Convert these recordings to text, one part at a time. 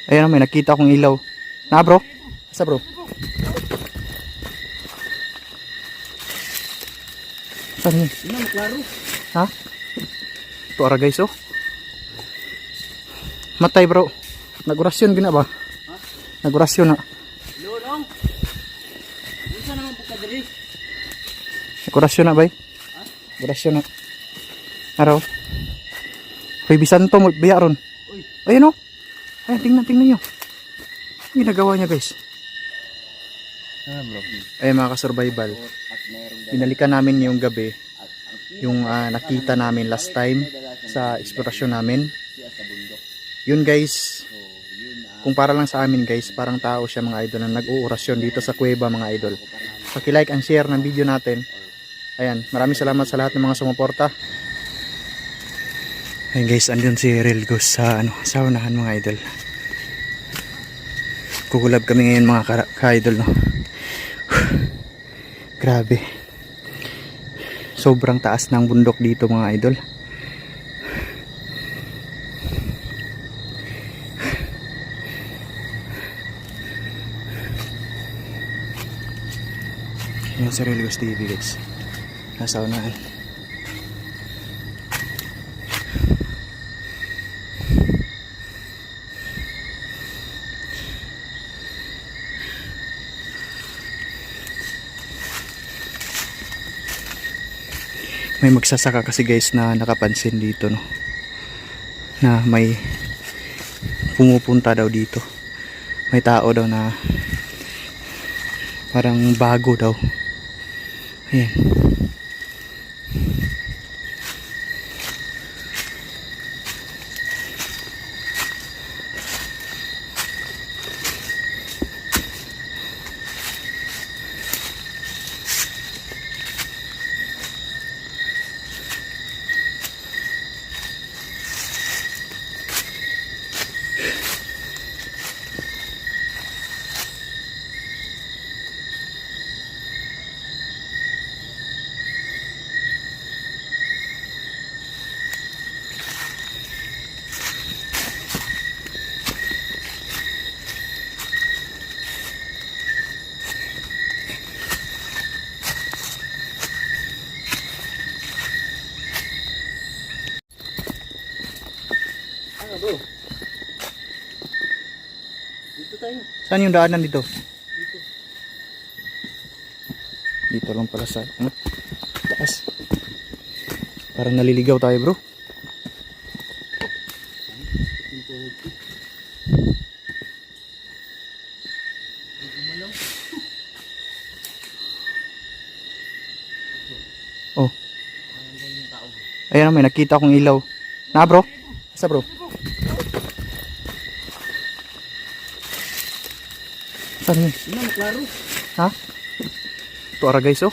Ayan, may nakita akong ilaw. Na bro? Asa bro? Saan yun? Ha? Ito ara guys oh. Matay bro. Nagorasyon gina ba? Ha? Nagorasyon na. Lulong. Unsa naman po ka diri? Nagorasyon na bay? Ha? Nagorasyon na. Araw. Hoy bisan to mo biya ron. Uy. Ayun oh. Ayan, tingnan nyo. Ang ginagawa niya guys. Bro. Ayun mga ka-survival. Binalikan namin yung gabi. Yung nakita namin last time sa eksplorasyon namin. Yun guys. Kung para lang sa amin guys, parang tao siya mga idol na nag-uurasyon dito sa kuweba mga idol. Paki-like and share ng video natin. Ayan, maraming salamat sa lahat ng mga sumuporta. Ayun guys, andun si Real Ghost sa sa unahan mga idol. Kukulab kami ngayon mga ka-idol no. Grabe. Sobrang taas ng bundok dito mga idol. Yan si Real Ghost TV guys. Nasa unahan. May magsasaka kasi guys na nakapansin dito no, na may pumupunta daw dito, may tao daw na parang bago daw. Ayan. Bro. Dito tayo. Saan yung daanan dito? Dito. Dito lang pala sa taas. Parang naliligaw tayo bro. Oh. Ayan, may nakita akong ilaw. Na bro? Asa bro? Saan yun? Klaro. Ha? Ito ara guys oh.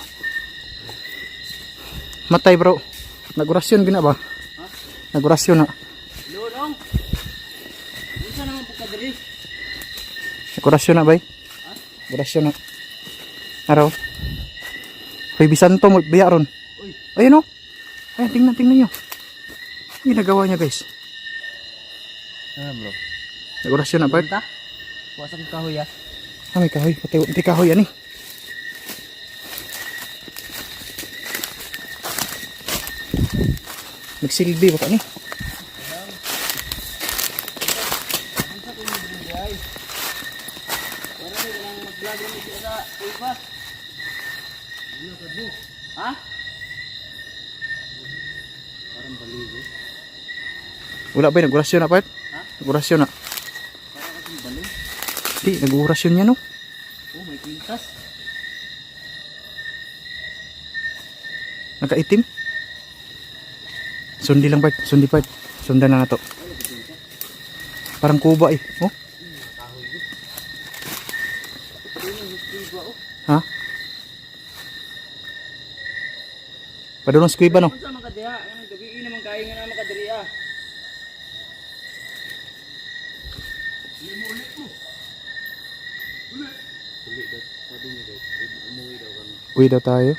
Matay bro. Nagorasyon gina ba? Ha? Nagorasyon na. Lulong. Unsa naman po ka diri? Nagorasyon na bay? Ha? Nagorasyon na. Araw. Hoy bisan to mo biya ron. Uy. Ayun oh. Ayan, tingnan nyo. Ang ginagawa niya guys. Bro. Nagorasyon na ba? Punta. Kuwasa kong kahoy ah. Ah, may kahoy. Pati kahoy yan eh. Nagsilbi ba ka ni? Ha? Wala ba? Nagorasyon na pa? Ha? Nagorasyon na. Parang kasing balon. Di, nag-orasyon niya no? Oh, may kwintas. Nakaitim. Sundi lang part. Sundi part. Sundan na to. Parang kuba eh. Oh? Ha? Padulong squiba no? Unsa man ka diha? Ang gabi naman kain nga naman ka diri ah. Uwi daw tayo.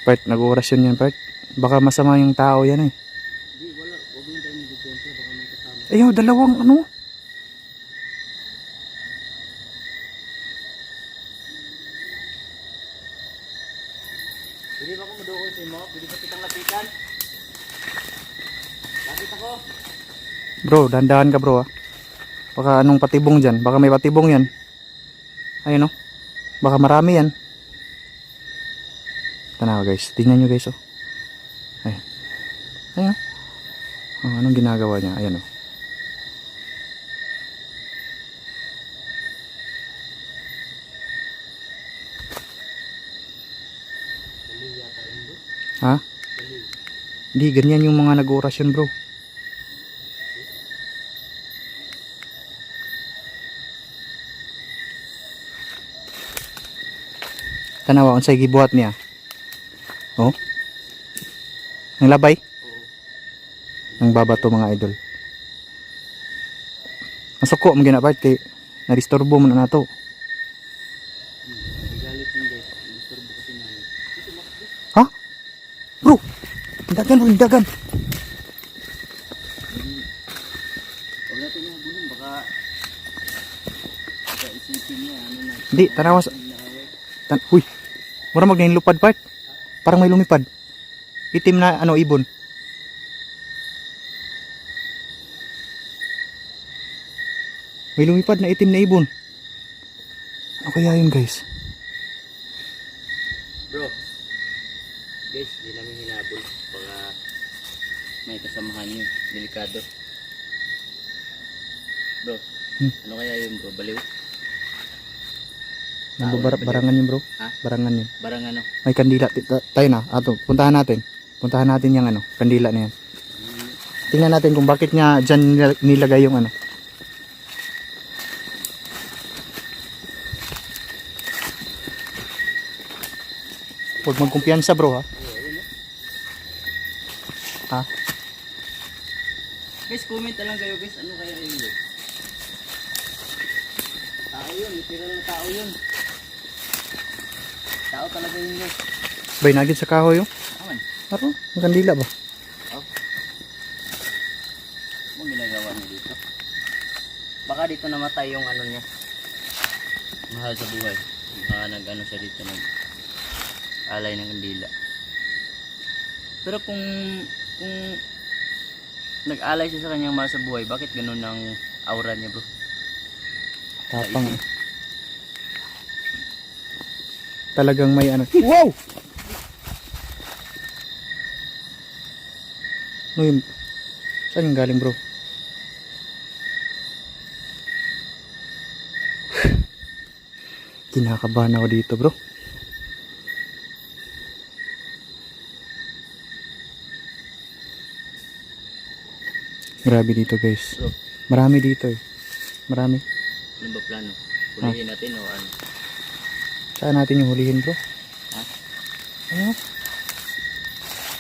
Part, nag-orasyon yan part. Baka masama yung tao yan eh. Di wala, wag mo tayo magdepensa baka may kasama. Ayaw, dalawang ano? Bro, dahan-dahan ka bro ha. Baka anong patibong dyan. Baka may patibong yan. Ayun oh. Baka marami yan. Tanawa guys. Tingnan nyo guys oh. Ayun. Ayun oh. Oh, anong ginagawa niya? Ayun oh. Ha? Hindi, ganyan yung mga nag-orasyon bro. Tanawa, unsay gibuhat niya? Oh? Ang labay? Ang babato mga idol. Masuko mo ginapart kay na-disturbo mo na nato. Galit yun guys. Disturbo kasi namin. Ha? Bro! Dagan bro, dagan. Huwag natin yung habulin. Baka isipin niya. Ano na. Hindi, tanawa sa... Huy! Mura magnahin lupad part. Parang may lumipad. Itim na ano ibon. May lumipad na itim na ibon. Ano kaya yun guys? Bro. Guys, di namin hinabol. Baka may kasamahan yun. Delikado. Bro. Ano kaya yun bro? Baliw? Barangan yun bro. Ha? Barangan yun. Barang ano? May kandila. Tayo na. Ato, puntahan natin. Puntahan natin yung ano, kandila na yan. Tingnan natin kung bakit niya dyan nilagay yung ano. Huwag magkumpiyansa bro ha. Ha? Guys, comment na lang kayo guys. Ano kaya yun bro? Tao yun. Literal na tao yun. Tao talaga yun guys. Bay nagit sa kahoy yung. Aman. Ano? Ang kandila ba? Oh. Ano ginagawa niya dito? Baka dito namatay yung ano niya. Mahal sa buhay. Baka nag-ano siya dito. Alay ng kandila. Pero kung nag-alay siya sa kanyang mahal sa buhay, bakit ganun ang aura niya bro? Tapang. Talagang may ano. Wow! Ano yun? Saan yung galing bro? Kinakabahan ako dito bro. Grabe dito guys. Bro, Marami dito eh. Marami. ano ba plano? Hulihin natin o ano? Saan natin yung hulihin bro? Ha? Ano?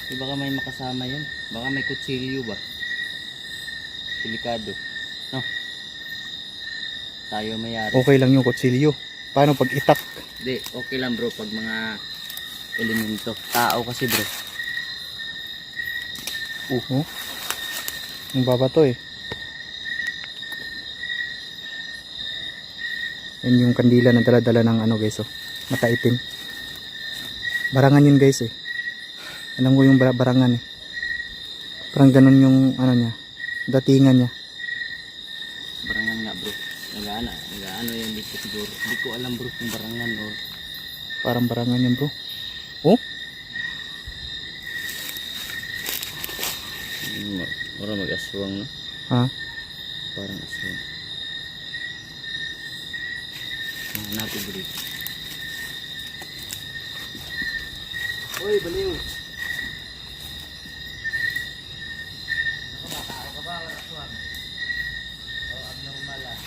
Di baka may makasama yan. Baka may kutsilyo ba? Delikado. No? Tayo mayari. Okay lang yung kutsilyo. Paano pag itak? Hindi, okay lang bro pag mga elemento. Tao kasi bro. Oh? Ang babato eh. Yan yung kandila na dala-dala ng ano guys oh. Mata itim. Barangan yun guys eh. Alam ko yung barangan eh. Parang ganun yung ano niya. Datingan niya. Barangan nga bro. Nag-ano yan dito siguro. Hindi ko alam bro kung barangan o. Parang barangan yan bro. Oh? Parang mag-aswang no? Ha? Parang aswang. Hanapin bro dito. Uy, baliw! Nakabata ka ba? Aswang? O, abnormal ah.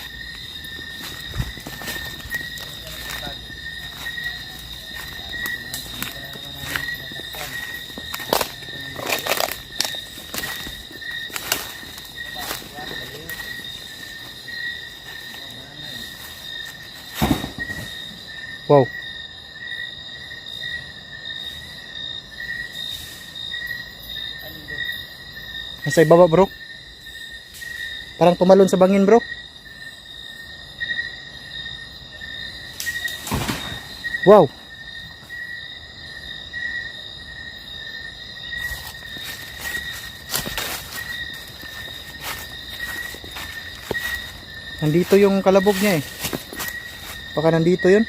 Wow. Nasa ibaba bro. Parang tumalon sa bangin bro. Wow. Nandito yung kalabog niya eh. Baka nandito yun.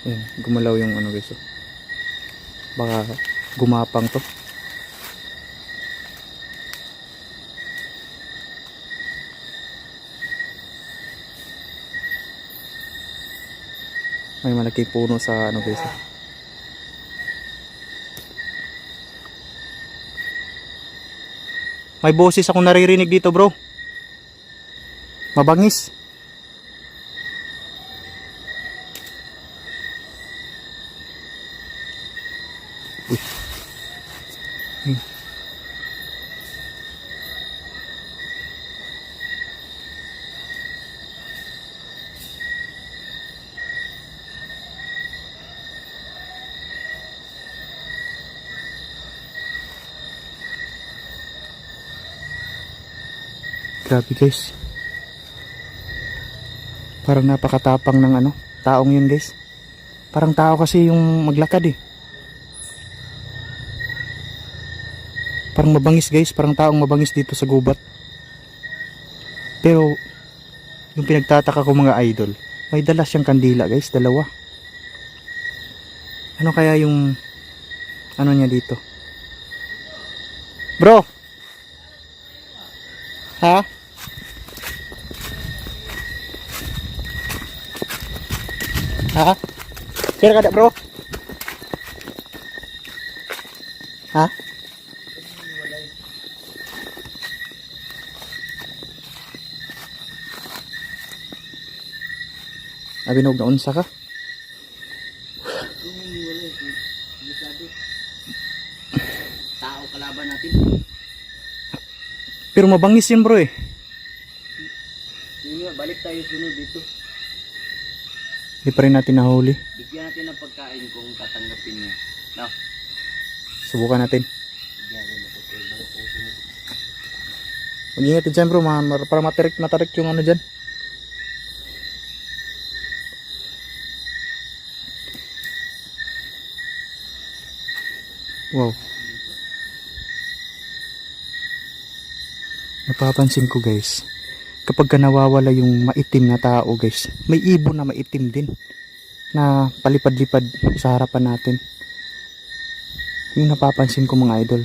Ayan, gumalaw yung ano guys. Oh. Baka gumapang to. May malaking puno sa ano guys. Oh. May boses akong naririnig dito bro. Mabangis. Uy. Hmm. Grabe guys. Parang napakatapang ng ano, taong yun guys. Parang tao kasi yung maglakad eh. Parang mabangis guys, parang taong mabangis dito sa gubat. Pero yung pinagtataka ko mga idol, may dala siyang kandila guys, dalawa. Ano kaya yung ano niya dito? Bro! Ha? Ha? Kira ka da bro? Ha? Abinog na unsa ka? Tao kalaban natin. Pero mabangis yun bro eh. Yun nga, balik tayo sunod dito. Hindi pa rin natin nahuli. Bigyan natin ng pagkain kung tatanggapin niya. No? Subukan natin. Bigyan natin ng pagkain. Balik tayo sunod. Mag-ingat din dyan bro, para matarik yung ano dyan. Wow. Napapansin ko guys, kapag ka nawawala yung maitim na tao guys, may ibon na maitim din na palipad-lipad sa harapan natin. Yung napapansin ko mga idol.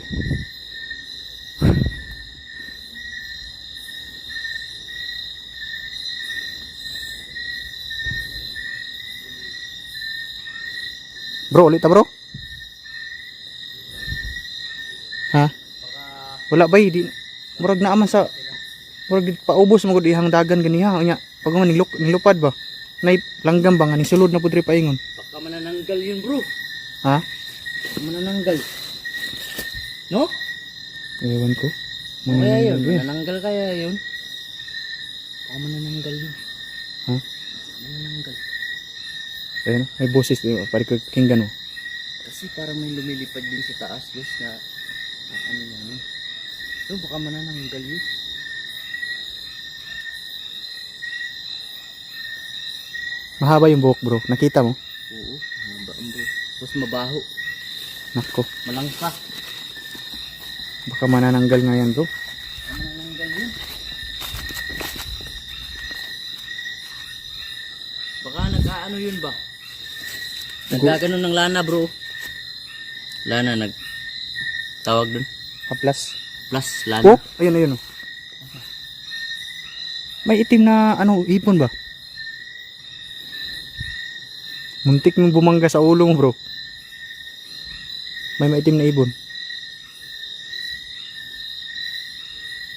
Bro, ulit bro? Ha? Wala ba di murag na aman sa murag paubos mo gud ihang dagan ganiha nya. Pag man nilupad ba? Nay langgam ba nga ni sulod na pudri paingon. Baka manananggal yun bro. Ha? Baka manananggal. No? Ewan ko. Kaya yun. Manananggal. Manananggal kaya yun. Baka manananggal yun. Ha? Manananggal. Ayun, may boses parikinggan mo. Kasi parang may lumilipad din sa taas guys na ano na ano. So baka manananggal yun. Mahaba yung buhok bro. Nakita mo? Oo. Haba ang bro. Tapos mabaho. Nako. Malangka. Baka manananggal nga yan bro. Baka manananggal yun. Baka nag-ano yun ba? Nagkaganon ng lana bro. Lana tawag dun. Haplas. Plus lana. Oh, ayun oh. May itim na ano, ipon ba? Muntik mong bumangga sa ulo mo bro. May maitim na ibon.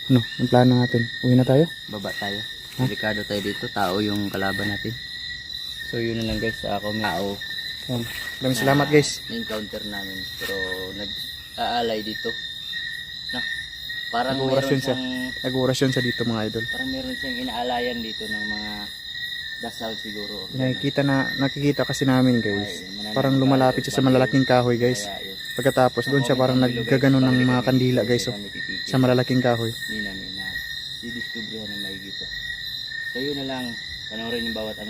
Ano, ang plano natin? Uwi na tayo? Baba tayo. Delikado tayo dito. Tao yung kalaban natin. So yun na lang guys. Ako may tao. Maraming salamat guys. Na-encounter namin. Pero nag-aalay dito. No? Parang Nag-orasyon meron siyang Nag-orasyon sa dito mga idol. parang meron siyang inaalayan dito ng mga dasal siguro. Nakikita kasi namin guys. Ay, Parang lumalapit siya sa malalaking kahoy guys. Kaya yun. Pagkatapos doon siya parang naggaganon ng mga kandila guys. Oh, sa malalaking kahoy. Hindi namin na didiscoveryhan ng maigito. So yun na lang. Panoorin yung bawat ang